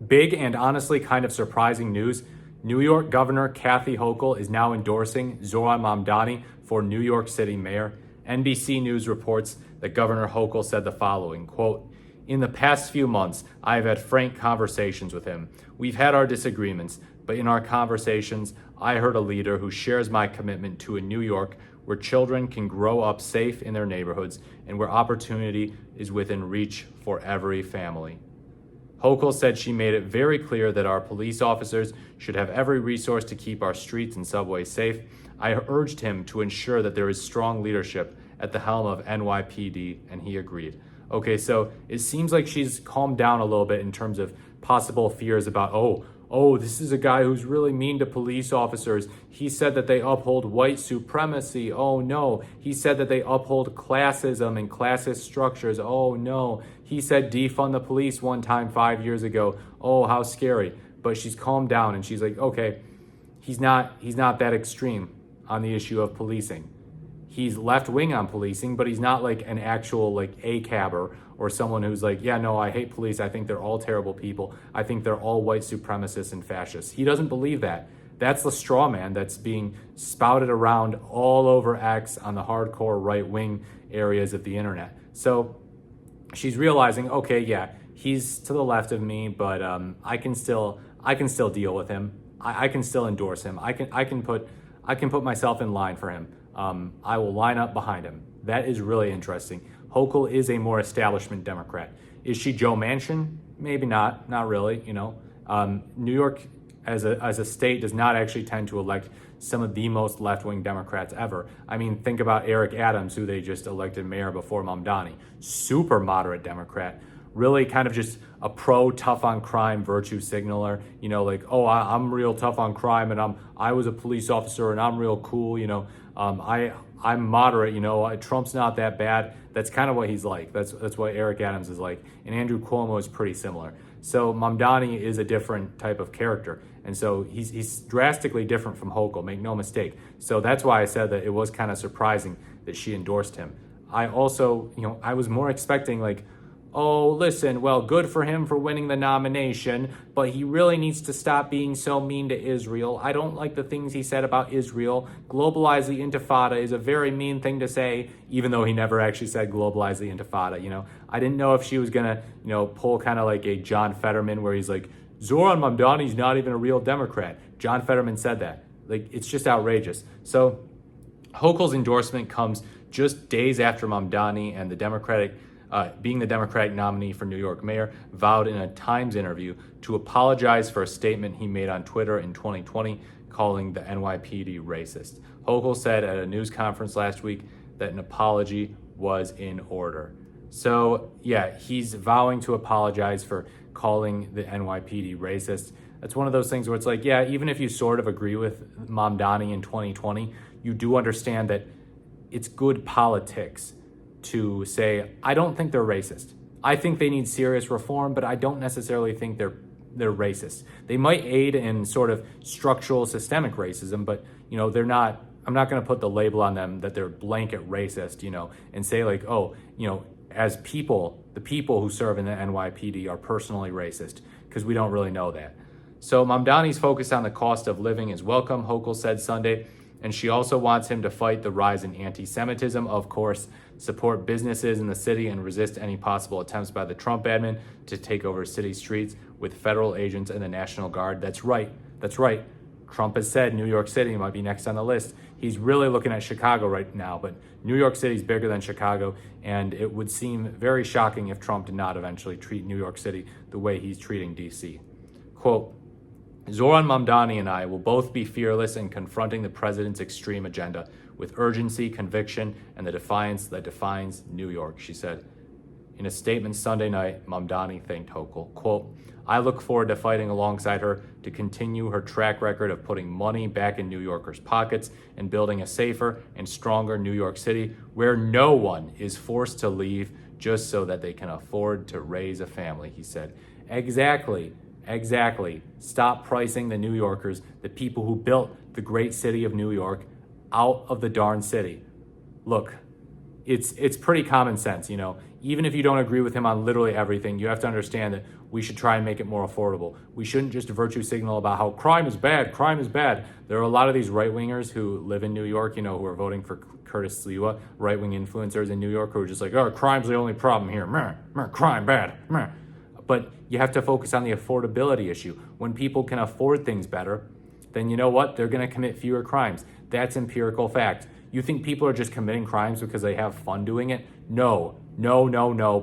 Big and honestly kind of surprising news. New York Governor Kathy Hochul is now endorsing Zohran Mamdani for New York City mayor. NBC News reports that Governor Hochul said the following, quote, "In the past few months, I have had frank conversations with him. We've had our disagreements, but in our conversations, I heard a leader who shares my commitment to a New York where children can grow up safe in their neighborhoods and where opportunity is within reach for every family." Hochul said she made it very clear that our police officers should have every resource to keep our streets and subways safe. I urged him to ensure that there is strong leadership at the helm of NYPD, and he agreed. Okay, so it seems like she's calmed down a little bit in terms of possible fears about, this is a guy who's really mean to police officers. He said that they uphold white supremacy. Oh no. He said that they uphold classism and classist structures. Oh no. He said defund the police one time 5 years ago. Oh, how scary. But she's calmed down and she's like, okay, he's not that extreme on the issue of policing. He's left wing on policing, but he's not like an actual like ACABer or someone who's like, yeah, no, I hate police. I think they're all terrible people. I think they're all white supremacists and fascists. He doesn't believe that. That's the straw man that's being spouted around all over X on the hardcore right wing areas of the internet. So she's realizing, okay, yeah, he's to the left of me, but I can still deal with him. I can still endorse him. I can put myself in line for him. I will line up behind him. That is really interesting. Hochul is a more establishment Democrat. Is she Joe Manchin? Maybe not. Not really. New York as a state does not actually tend to elect some of the most left-wing Democrats ever. I mean, think about Eric Adams, who they just elected mayor before Mamdani. Super moderate Democrat. Really kind of just a pro tough on crime virtue signaler, I'm real tough on crime and I was a police officer and I'm real cool, I'm moderate, Trump's not that bad. That's kind of what he's like. That's what Eric Adams is like. And Andrew Cuomo is pretty similar. So Mamdani is a different type of character. And so he's drastically different from Hochul, make no mistake. So that's why I said that it was kind of surprising that she endorsed him. I also, I was more expecting oh, listen, well, good for him for winning the nomination, but he really needs to stop being so mean to Israel. I don't like the things he said about Israel. Globalize the Intifada is a very mean thing to say, even though he never actually said globalize the Intifada. I didn't know if she was going to, pull kind of like a John Fetterman where he's like, Zohran Mamdani's not even a real Democrat. John Fetterman said that. It's just outrageous. So Hochul's endorsement comes just days after Mamdani and being the Democratic nominee for New York mayor, vowed in a Times interview to apologize for a statement he made on Twitter in 2020 calling the NYPD racist. Hochul said at a news conference last week that an apology was in order. So yeah, he's vowing to apologize for calling the NYPD racist. That's one of those things where it's like, yeah, even if you sort of agree with Mamdani in 2020, you do understand that it's good politics to say, I don't think they're racist. I think they need serious reform, but I don't necessarily think they're racist. They might aid in sort of structural systemic racism, but they're not. I'm not going to put the label on them that they're blanket racist, and say as people, the people who serve in the NYPD are personally racist, because we don't really know that. So Mamdani's focus on the cost of living is welcome, Hochul said Sunday. And she also wants him to fight the rise in anti-Semitism, of course, support businesses in the city and resist any possible attempts by the Trump admin to take over city streets with federal agents and the National Guard. That's right. Trump has said New York City might be next on the list. He's really looking at Chicago right now, but New York City is bigger than Chicago, and it would seem very shocking if Trump did not eventually treat New York City the way he's treating D.C. Quote, Zohran Mamdani and I will both be fearless in confronting the president's extreme agenda with urgency, conviction, and the defiance that defines New York, she said. In a statement Sunday night, Mamdani thanked Hochul. Quote, I look forward to fighting alongside her to continue her track record of putting money back in New Yorkers' pockets and building a safer and stronger New York City where no one is forced to leave just so that they can afford to raise a family, he said. Exactly. Stop pricing the New Yorkers, the people who built the great city of New York, out of the darn city. Look, it's pretty common sense, Even if you don't agree with him on literally everything, you have to understand that we should try and make it more affordable. We shouldn't just virtue signal about how crime is bad, crime is bad. There are a lot of these right-wingers who live in New York, who are voting for Curtis Sliwa, right-wing influencers in New York who are just like, oh, crime's the only problem here. Meh, meh, crime, bad. Meh. But you have to focus on the affordability issue. When people can afford things better, then you know what? They're going to commit fewer crimes. That's empirical fact. You think people are just committing crimes because they have fun doing it? No.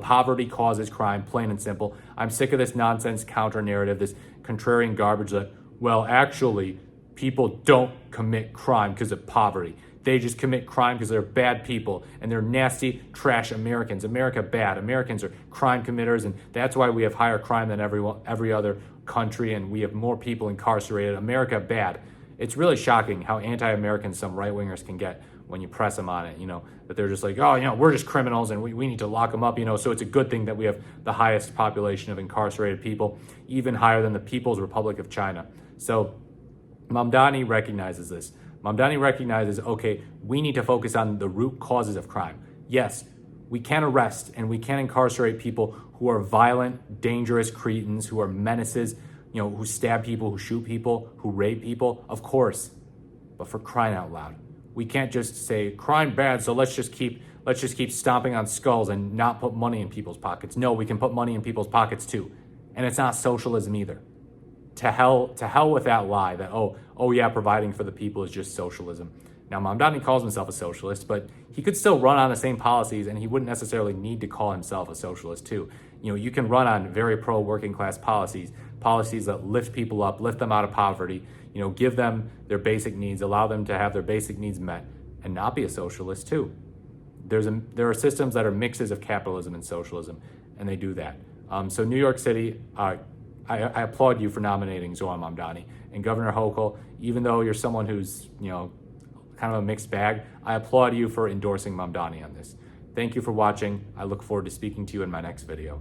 Poverty causes crime, plain and simple. I'm sick of this nonsense counter narrative, this contrarian garbage that, well, actually, people don't commit crime because of poverty. They just commit crime because they're bad people and they're nasty, trash Americans. America bad. Americans are crime committers, and that's why we have higher crime than every other country, and we have more people incarcerated. America bad. It's really shocking how anti-American some right-wingers can get when you press them on it, that they're just like, oh, we're just criminals and we need to lock them up, so it's a good thing that we have the highest population of incarcerated people, even higher than the People's Republic of China. So Mamdani recognizes this. Mamdani recognizes, okay, we need to focus on the root causes of crime. Yes, we can arrest and we can incarcerate people who are violent, dangerous cretins, who are menaces, who stab people, who shoot people, who rape people, of course. But for crying out loud, we can't just say crime bad, so let's just keep stomping on skulls and not put money in people's pockets. No, we can put money in people's pockets too. And it's not socialism either. To hell with that lie that, oh yeah, providing for the people is just socialism. Now, Mamdani calls himself a socialist, but he could still run on the same policies and he wouldn't necessarily need to call himself a socialist too. You can run on very pro-working class policies that lift people up, lift them out of poverty, give them their basic needs, allow them to have their basic needs met, and not be a socialist too. There are systems that are mixes of capitalism and socialism, and they do that. So New York City, I applaud you for nominating Zohran Mamdani. And Governor Hochul, even though you're someone who's, kind of a mixed bag, I applaud you for endorsing Mamdani on this. Thank you for watching. I look forward to speaking to you in my next video.